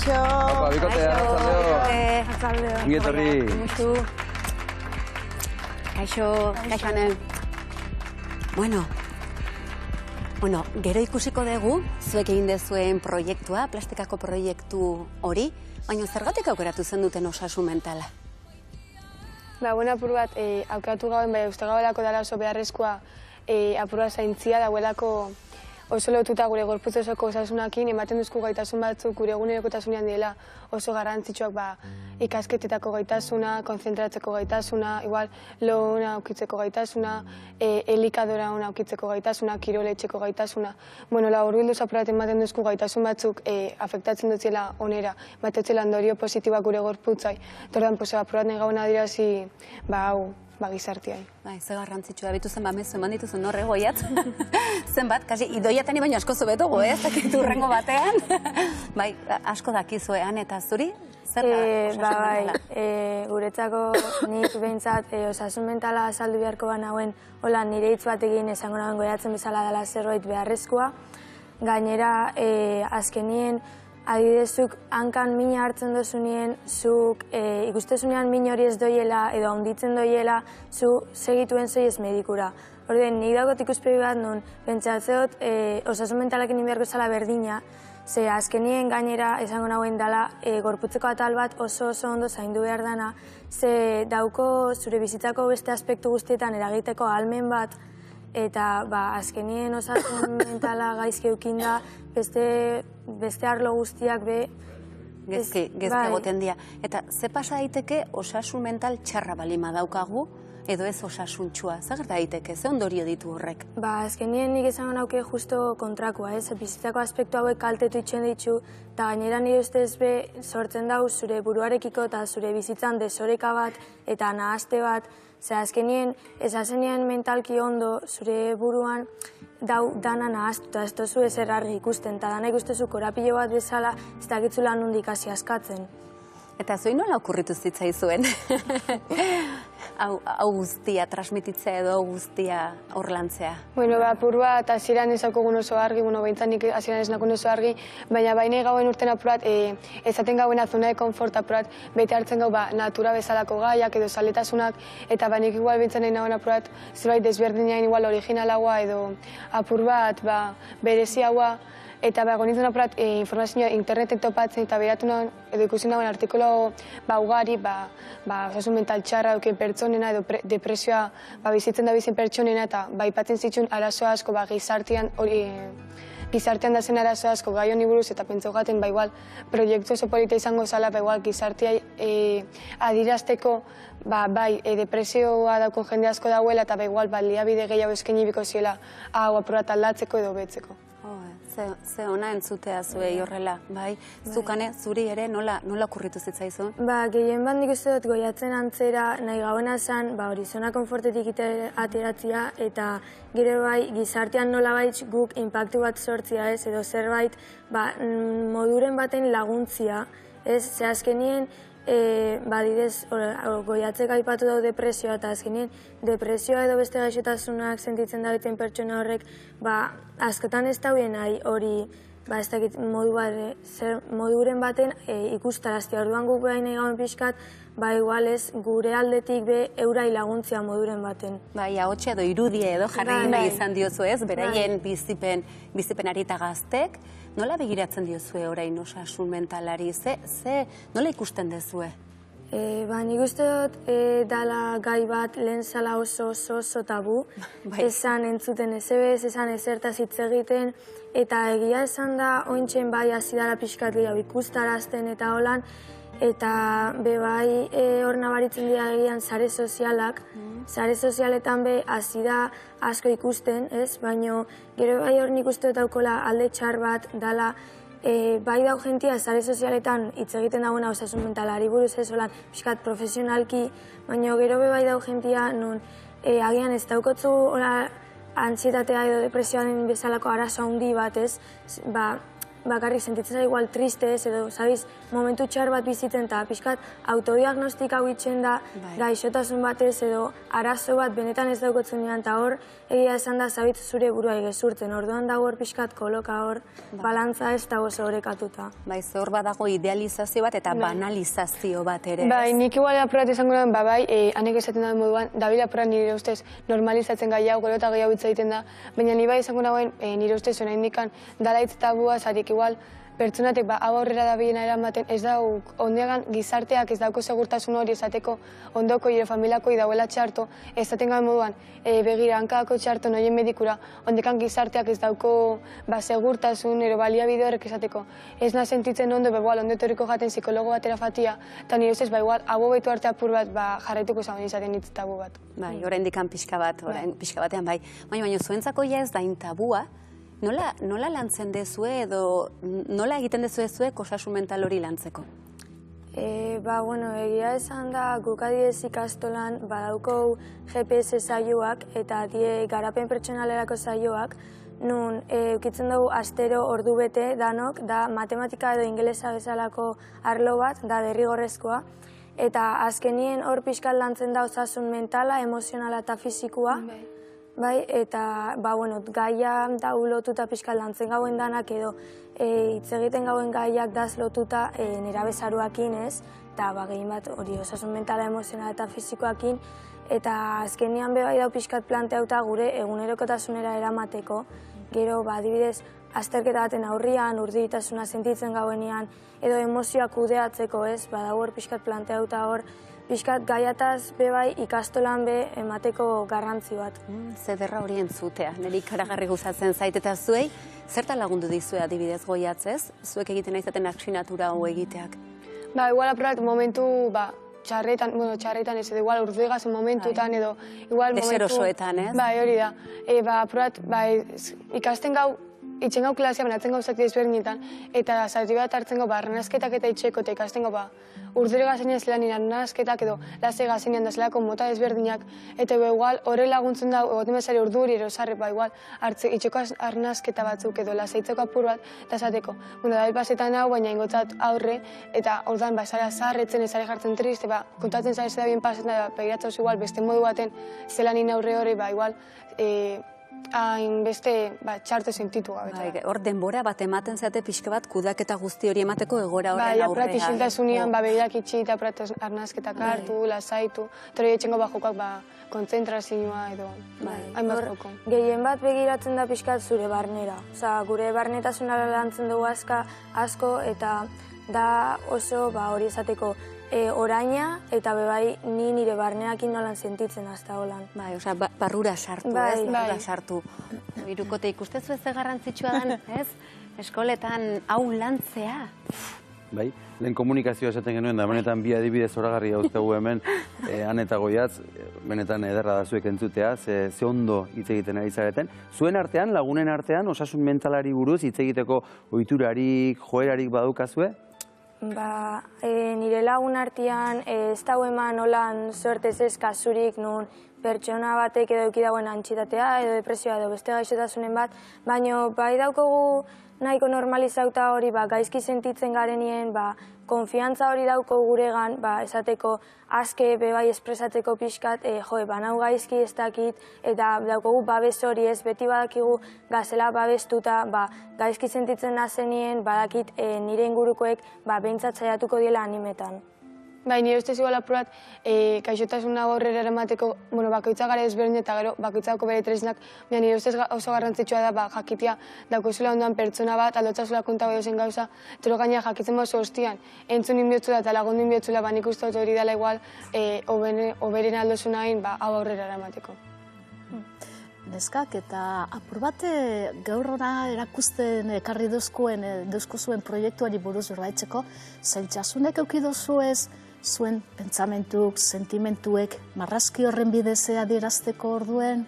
Opa, bikotea, arratzaldeo. Ongi etorri. Kaixo, Anel. Bueno, gero ikusiko dugu, zuek egin dezuen proiektua, plastikako proiektu hori, baina zergatik aukeratu zen duten osasun mentala? Apur bat, aukeratu gauen, bai, uste gauelako dela oso beharrezkoa apur bat zaintzia dagoelako oso lotuta gure gorputz osoko osasunakin, ematen duzku gaitasun batzuk gure egunerokotasunean dela oso garrantzitsuak ikasketetako gaitasuna, konzentratzeko gaitasuna, igual lo ona aukitzeko gaitasuna, elikadora ona aukitzeko gaitasuna, kiroletxeko gaitasuna. Laburbilduz apur bat ematen duzku gaitasun batzuk afektatzen dutzela onera, batetzela ondorio positiboak gure gorputzai. Tordan, apur bat nahi gauen adirazi, gizartiai. Ze garrantzitsua, bitu zen mezu eman dituzun horre goiat. Zenbat, kasi idoiatani baino asko zubetugu, dakitu urrengo batean. Bai, asko dakizuean eta zuri? Guretzako nik behintzat osasun mentala azaldu beharko banauen, hola nire hitz batekin esango nagoen goiatzen bezala dela zerbait beharrezkoa. Gainera, azkenien, adidezuk hankan mina hartzen dozunien, zuk ikustezunean min hori ez doiela edo handitzen doiela, zu segituen zoiez medikura. Orden, nik dagot ikuspegi bat nun, pentsatzeot osasun mentalakin inbiarko zala berdina, ze azkenien gainera esango nagoen dela gorputzeko atal bat oso ondo zaindu behar dana, ze dauko zure bizitzako beste aspektu guztietan eragiteko ahalmen bat, eta azkenien osasun mentala gaizki eukinda, beste arlo guztiak gezki egoten dira. Eta ze pasa daiteke osasun mental txarra balima daukagu, edo ez osasuntxua? Zer daiteke, ze ondorio ditu horrek? Azkenien nik esango nauke justo kontrakoa, bizitzako aspektu hauek kaltetu itxen ditu, eta gainera nire ustez sortzen dau zure buruarekiko eta zure bizitzan desoreka bat eta nahaste bat, ze azkenien ezazenien mentalki ondo zure buruan dau dana nahaztu eta ez tozu ezer argi ikusten, eta dana ikustezu korapilo bat bezala ez dakitzula nondik hasi askatzen. Eta zoi nola okurritu zitzaizuen? Hau guztia transmititzea edo hau guztia horlantzea? Apur bat, hasieran ez daukogun oso argi, behintzat nik hasieran ez nakun oso argi, baina baina gauen urten apur bat, ezaten gauen zona de konfort apur bat, bete hartzen gau natura bezalako gaiak edo zaletasunak, eta bainik igual bintzen nahi nagoen apur bat, zerbait desberdinain igual originalagoa edo apur bat, bereziagoa, eta gonitzen apurat informazioa internetek topatzen eta behiratu nagoen edo ikusi nagoen artikulo ugari osasun mental txarra duken pertsonena edo depresioa bizitzen da bizen pertsonena eta ipatzen zituen arazo asko gizartean da zen arazo asko gai honi buruz eta pentsa gaten igual proiektu oso polita izango zala igual gizartea adirazteko depresioa daukon jende asko dauela eta igual liabide gehiago eskaini biko ziela hau apurat aldatzeko edo betzeko. Ze ona entzutea zuei horrela, bai? Zukane, zuri ere nola okurritu zitzaizun? Gehien bat nik uste dut goiatzen antzera nahi gauena zen, hori zona konfortetik ateratzea eta gero gizartean nola guk inpaktu bat sortzia ez, edo zerbait moduren baten laguntzia, ez, ze azkenien badidez, goiatzek aipatu dau depresioa eta azkenien depresioa edo beste gaixotasunak sentitzen dagoetan pertsona horrek askotan ez dauen nahi hori ez dakit moduren baten ikustaraztia. Orduan guk behin nahi gauen pixkat igual ez gure aldetik eurai laguntzia moduren baten. Ahotsa edo irudia edo jarri nahi izan diozu ez, beraien bizipenari eta gaztek, nola begiratzen diozue orain osasun mentalari, nola ikusten dezue? Nik uste dut dala gai bat lehen zala oso tabu, esan entzuten ezebez, esan ezertaz hitz egiten, eta egia esan da ointxen hasi dala pixkat gehiago ikustarazten eta holan, eta hor nabaritzen dira egian sare sozialak, sare sozialetan hasi da asko ikusten, baina gero hor nik uste dut aukola alde txar bat dala dau jentia sare sozialetan hitz egiten dagoena osasun mentalari buruz ez holan pixkat profesionalki, baina gero dau jentia nun agian ez daukotzu antsietatea edo depresioaren bezalako arazo handi bat ez, bakarrik sentitzen zara igual triste ez, edo, sabiz, momentu txar bat bizitzen eta pixkat autodiagnostika hau itxen da gaixotasun batez edo arazo bat benetan ez daukotzunean, eta hor egia esan da zabit zure burua egezurtzen, orduan dago hor pixkat koloka hor, balantza ez da oso horekatuta. Bai, ze hor badago idealizazio bat eta banalizazio bat ere. Bai, nik igual apurat izango nuen, bai, anek esaten da moduan, Dabil apurat nire ustez normalizatzen gai hau, gero eta gehiago hitz egiten da, baina ni bai izango nagoen nire ustez orain dikan dala hitz tabua, zarik igual pertsonatek hau aurrera da biena eramaten, ez dauk, ondegan gizarteak ez dauko segurtasun hori esateko ondoko ire familiako idauela txarto, ez daten gabe moduan, begira, hankako txarto noien medikura, ondekan gizarteak ez dauko segurtasun, ero baliabide horrek esateko. Ez na sentitzen ondo, igual, ondo etorriko jaten psikologo batera fatia, eta nire ustez, igual, habo betu arte apur bat, jarraituko zagoen izaten hitz tabu bat. Bai, orain dikan pixka bat, orain pixka batean bai. Baina zuentzako ja ez dain tabua, nola lantzen dezue edo nola egiten dezue zuek osasun mental hori lantzeko? Bueno, egia esan da guk adibidez ikastolan badaukou GPS saioak eta die garapen pertsonalerako saioak, nun eukitzen dugu astero ordu bete danok, da matematika edo ingelesa bezalako arlo bat, da derrigorrezkoa, eta azkenien hor pixkat lantzen da osasun mentala, emozionala eta fizikoa, bai, eta, bueno, gaia dau lotuta pixkat lantzen gauen danak edo hitz egiten gauen gaiak daz lotuta nerabezaruakin ez, eta gehien bat hori osasun mentala, emozionala eta fizikoakin, eta azkenean bai dau pixkat planteauta gure egunerokotasunera eramateko, gero, adibidez, azterketa baten aurrian, urduritasuna sentitzen gauenean, edo emozioak kudeatzeko ez, badau hor pixkat planteauta hor, pixkat gaiataz bai ikastolan emateko garrantzi bat. Zederra hori entzutea, niri ikaragarri gustatzen zait eta zuei, zertan lagundu dizue adibidez goiatzez, zuek egiten aizaten aksinatura hau egiteak? Igual apurat momentu, txarretan ez edo igual urduegazen momentutan edo igual momentu... Deserosoetan, ez? Bai, hori da. Apurat, ikasten gau, itxen gau klasia, banatzen gau zati ezberdinetan, eta zati bat hartzen gau, arnazketak eta itxeko, eta ikasten gau, urdure gazenean zelanin arnazketak edo lase gazenean da zelako mota ezberdinak, eta igual horre laguntzen da, egoten bezari urduri erosarre, igual itxeko arnazketa batzuk edo laseitzeko apur bat, eta esateko, da pasetan hau, baina ingotzat aurre, eta ordan, zara zaharretzen, ezare jartzen triste, kontatzen zara ez da bien pasetan, begiratzen igual beste modu baten zelanin aurre hori, igual, hain beste txarto sentitu gabe. Hor denbora bat ematen zeate pixka bat kudaketa guzti hori emateko egora horren aurrea. Apurat isiltasunean, begirak itxi eta apurat arnazketak hartu, lasaitu, eta hori etxengo jokak kontzentrazioa edo hainbat joko. Gehien bat begiratzen da pixkat zure barnera. Gure barnetasunara lantzen dugu asko eta da oso hori esateko oraina eta bebai ni nire barneakin nolan sentitzen hasta holan. Bai, barrura sartu, ez? Barrura sartu. Hirukote ikustezu ez garrantzitsua den, ez? Eskoletan hau lantzea. Bai, lehen komunikazioa esaten genuen da, benetan bi adibidez zoragarri dauzkagu hemen, han eta goiatz, benetan ederra da zuek entzutea, ze ondo hitz egiten ari zareten. Zuen artean, lagunen artean, osasun mentalari buruz hitz egiteko ohiturarik, joerarik badukazue? Nire lagun artean ez dago eman holan sortez ez kasurik nun pertsona batek edo eki dagoen antxitatea edo depresioa edo beste gaixotasunen bat, baina bai daukogu nahiko normalizauta hori gaizki sentitzen garenien, konfiantza hori dauko guregan, esateko aske bebai espresatzeko pixkat, banau gaizki ez dakit, eta daukogu babes hori ez, beti badakigu gazela babestuta, gaizki sentitzen nazenien, badakit nire ingurukoek behintzat saiatuko diela animetan. Bai, nire ustez igual apurat, gaixotasuna horrera eramateko, bakoitza gara ezberdin eta gero bakoitza dauko bere tresnak, nire ustez oso garrantzitsua da jakitia daukozula ondoan pertsona bat, aldotzazula konta bai zen gauza, tero gaina jakitzen oso hostian, entzun inbiotzula eta lagundu inbiotzula, nik uste dut hori dela igual, oberen aldozuna hain, hau aurrera eramateko. Neskak, eta apur bat gaur hona erakusten ekarri duzkuzuen proiektuari buruz berraitzeko, zailtasunek eukidozu ez zuen pentsamentuk, sentimentuek, marrazki horren bidezea adierazteko orduen?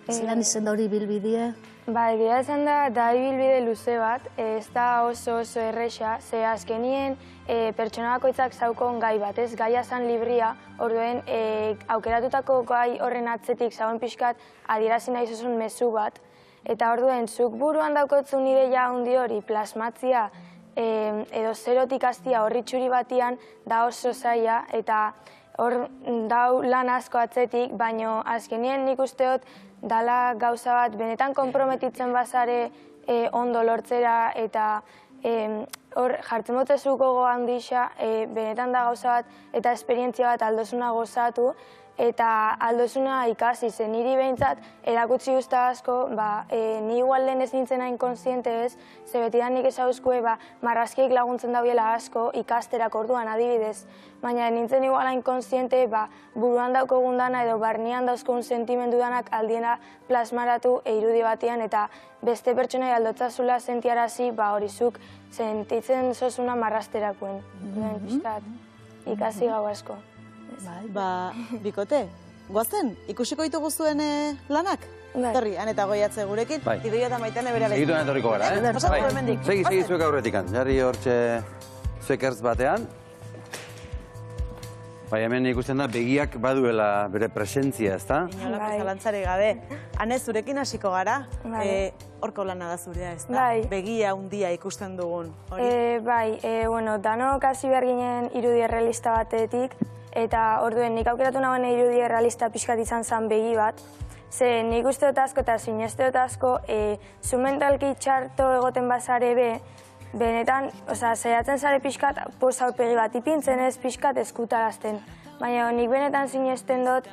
Zelan izen da hori bilbidie? Egia esan da ibilbide luze bat, ez da oso erresa, ze azkenien pertsona bakoitzak zaukon gai bat, ez gaia zan libria, orduen aukeratutako gai horren atzetik zauen pixkat adierazi nahi zuzun mezu bat, Eta orduen, zuk buruan daukotzu ideia handi hori plasmatzia edo zerotik hastia horritxuri batian da oso zaila eta hor dau lan asko atzetik, baino azkenien nik usteot dala gauza bat benetan konprometitzen bazare ondo lortzera eta hor jartzen botezu gogo handixa, benetan da gauza bat eta esperientzia bat aldosuna gozatu eta aldosuna ikasi zen niri behintzat erakutsi guzta asko, ni igual lehen ez nintzen hain konsiente ez, ze betidan nik ezauzkue marrazkiek laguntzen dauela asko ikasterak orduan adibidez, baina nintzen igual hain konsiente buruan daukogun dana edo barnean dauzkogun sentimendu danak aldiena plasmaratu irudi batian eta beste pertsonai aldotzazula sentiarazi horizuk sentitzen zozuna marrazterakuen, pixkat, ikasi gau asko. Bikote, goazen, ikusiko ditugu zuen lanak? Torri, Aneta Goiatze gurekin, Idoia eta Maitane bera lehizu. Segituan etorriko gara, eh? Segi zuek aurretikan, jarri hortxe zuek ertz batean. Hemen ikusten da, begiak baduela bere presentzia, ezta? Inolako zalantzari gabe. Ane, zurekin hasiko gara, horko lana da zurea, ezta? Begia handia ikusten dugun. Danok hasi behar ginen irudi errealista batetik, eta orduen nik aukeratu nagoen irudi errealista pixkat izan zen begi bat. Ze nik usteot asko eta sinesteot asko, zu mentalki txarto egoten bazare benetan, saiatzen zare pixkat poz aurpegi bat ipintzen ez pixkat eskutarazten. Baina nik benetan sinesten dut,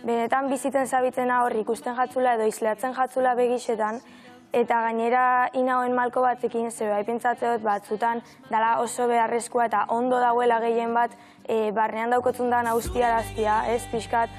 benetan bizitzen zabitzena hor ikusten jatzula edo izleatzen jatzula begixetan, eta gainera inagoen malko batzekin, ze pentsatzen dut batzutan dala oso beharrezkoa eta ondo dauela gehien bat barnean daukotzun da naustiaraztia, ez pixkat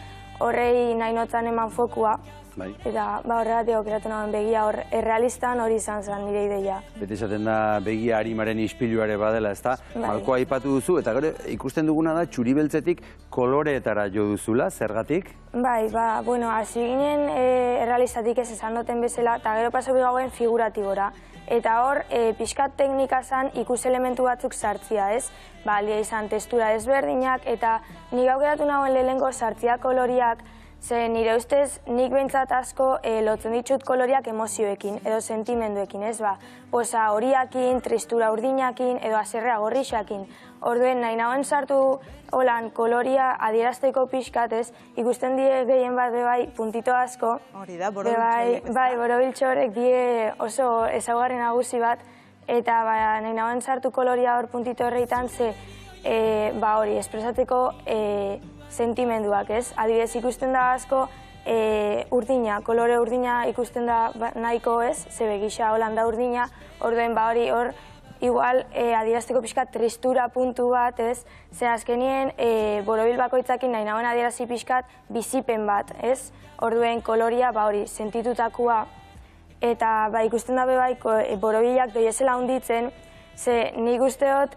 horrei nahi notzan eman fokua. Eta horregatik aukeratu nagoen begia hor errealistan hori izan zen nire ideia. Beti esaten da begia harimaren ispiluare badela, ezta? Malkoa aipatu duzu, eta gero ikusten duguna da txuri beltzetik koloreetara jo duzula, zergatik? Hasi ginen errealistatik ez esan duten bezala, eta gero paso bigagoen figuratibora. Eta hor, pixkat teknika zen ikus elementu batzuk sartzia, ez? Alia izan testura ezberdinak, eta nik aukeratu nagoen lehengo sartzia koloriak, ze nire ustez nik behintzat asko lotzen ditut koloriak emozioekin edo sentimenduekin, ez Poza horiakin, tristura urdinakin edo azerrea gorrixakin. Orduen nahi nagoen sartu holan koloria adierazteko pixkat, ez? Ikusten die gehien bat puntito asko. Hori da, borobiltxo horiek. Borobiltxo horiek die oso ezaugarri nagusi bat. Eta nahi nagoen sartu koloria hor puntito horreitan, ze hori, espresatzeko sentimenduak, ez? Adibidez ikusten da asko urdina, kolore urdina ikusten da nahiko, ez? Ze begisa holan da urdina, orduen hori hor igual adierazteko pixkat tristura puntu bat, ez? Ze azkenien borobil bakoitzakin nahi nagoen adierazi pixkat bizipen bat, ez? Orduen koloria hori sentitutakua eta ikusten da borobilak doiezela hunditzen, ze nik usteot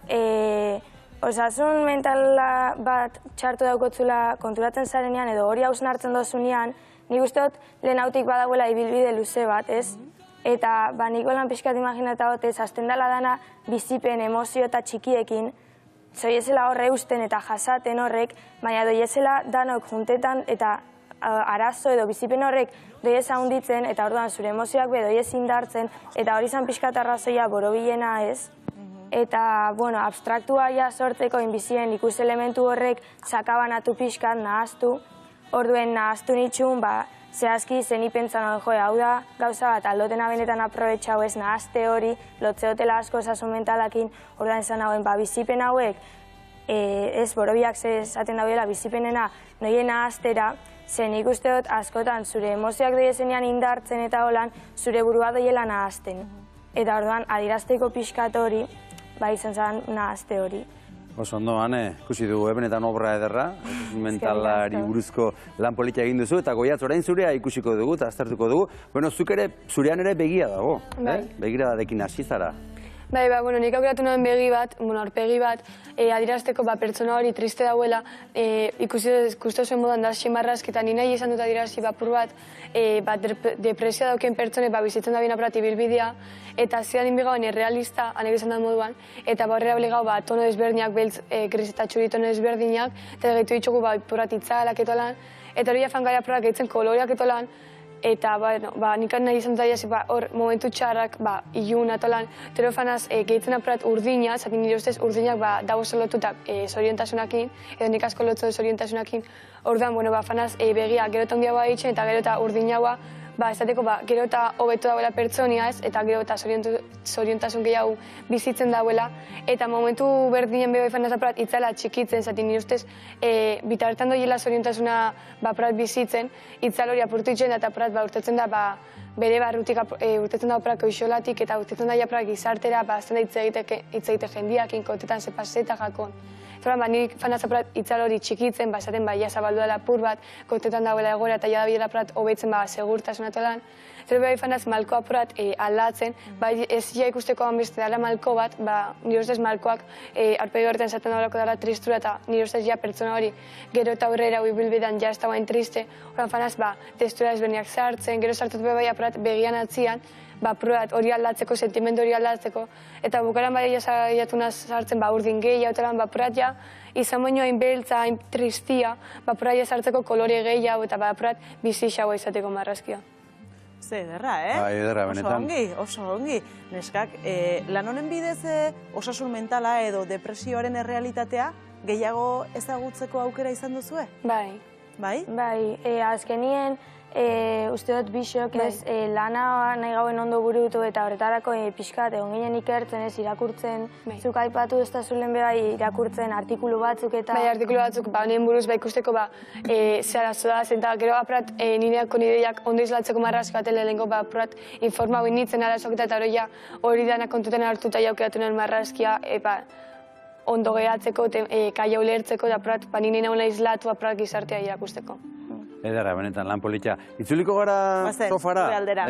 osasun mentala bat txartu daukotzula konturatzen zarenean edo hori hausnartzen dozunean, nik usteot lehenautik badagoela ibilbide luze bat, ez? Eta nik holan pixkat imaginata hotez, azten dela dana bizipen, emozio eta txikiekin, zoiezela horre eusten eta jasaten horrek, baina doiezela danok juntetan eta arazo edo bizipen horrek doieza hunditzen eta orduan zure emozioak doiez indartzen eta hori zan pixkat arrazoia borobilena, ez? Eta, abstraktua sortzeko inbizien ikus elementu horrek sakabanatu pixkat, nahaztu. Orduen nahaztu nitxun, zehazki zen ipentzan hau da, gauza bat aldotena benetan aprobetxau ez nahazte hori, lotzeotela asko osasun mentalakin, orduan esan hauen, bizipen hauek, ez borobiak esaten dauela bizipenena noien nahaztera, zen ikusteot askotan zure emozioak doiezenean indartzen eta holan, zure burua doiela nahazten. Eta orduan, adierazteko pixkat hori, izan zen nahazte hori. Oso ondo, Ane, ikusi dugu, benetan obra ederra, mentalari buruzko lan politia egin duzu, eta Goiatz, orain zurea ikusiko dugu, eta aztertuko dugu. Zuk ere, zurean ere begia dago, begiradadekin hasi zara. Nik aukeratu nuen begi bat, aurpegi bat, adierazteko pertsona hori triste dauela, ikusten zuen modan da ximarrazk, eta ni nahi izan dut adierazi bapur bat, depresioa dauken pertsone bizitzen da bina prati bilbidea, eta zidan inbigauen errealista, anek izan da moduan, eta horrela obligau tono desberdinak, beltz, gris eta txuri tono desberdinak, eta gaitu ditxugu ipurat itzalak etolan, eta hori jafan gaia prorak egiten koloreak etolan, Eta, nik nahi izan dut hor momentu txarrak, ilun, atolan, terofanaz gehitzen apurat urdina, zaten nire ustez urdinak dago lotuta zoriontasunakin, edo nik asko lotzu zoriontasunakin, orduan, fanaz begia gero eta handiagoa ditzen, eta gero eta urdinagoa, esateko, gero eta hobetu dauela pertsonia ez, eta gero eta zoriontasun gehiago bizitzen dauela, eta momentu berdinen beho fanaz apurat itzala txikitzen, zaten nire ustez, bitartan doiela zoriontasuna apurat bizitzen, itzal hori apurtu itzen, eta apurat urtetzen da bere barrutik urtetzen da apurat koixolatik, eta urtetzen da apurat gizartera, azten da hitz egite jendiakin, kontetan ze paseta jakon. Nik fanaz apurat itzal hori txikitzen, esaten ja zabaldu dela apur bat, kontetan dagoela egoera, eta ja da bidela apurat hobetzen segurtasun atolan. Zer beha fanaz malko apurat aldatzen, ez ja ikusteko beste dela malko bat, nire ustez malkoak arpegi horretan zaten dagoelako dela tristura, eta nire ustez ja pertsona hori gero eta aurrera bilbidan ja ez da guain triste, horren fanaz testura ezberniak sartzen, gero sartut beha apurat begian atzian, hori aldatzeko, sentimendu hori aldatzeko, eta bukaran bai jaiatu sartzen urdin gehiago, eta apurat ja izan baino hain beltza, hain tristia, apurat ja sartzeko kolore gehiago, eta apurat bizixagoa izateko marrazkia. Ze, ederra, Bai, ederra, benetan. Oso ongi. Neskak, lan honen bidez osasun mentala edo depresioaren errealitatea gehiago ezagutzeko aukera izan duzue? Bai. Bai? Bai, azkenien uste dut bixok ez lana nahi gauen ondo burutu eta horretarako pixkat egon ginen ikertzen ez irakurtzen, zuk aipatu ez da zulen beha irakurtzen artikulu batzuk eta... Bai, artikulu batzuk, nien buruz ikusteko zehara zoaz, eta gero aprat nireako nideiak ondo izlatzeko marrazko atele lehenko aprat informau initzen arazok eta hori dana kontuten hartuta jaukeratu nuen marrazkia ondo geratzeko, kaia ulertzeko, eta aprat nire nagoela izlatu aprat gizartea irakusteko. Ederra, benetan, lan politia. Itzuliko gara sofara? Gure aldera.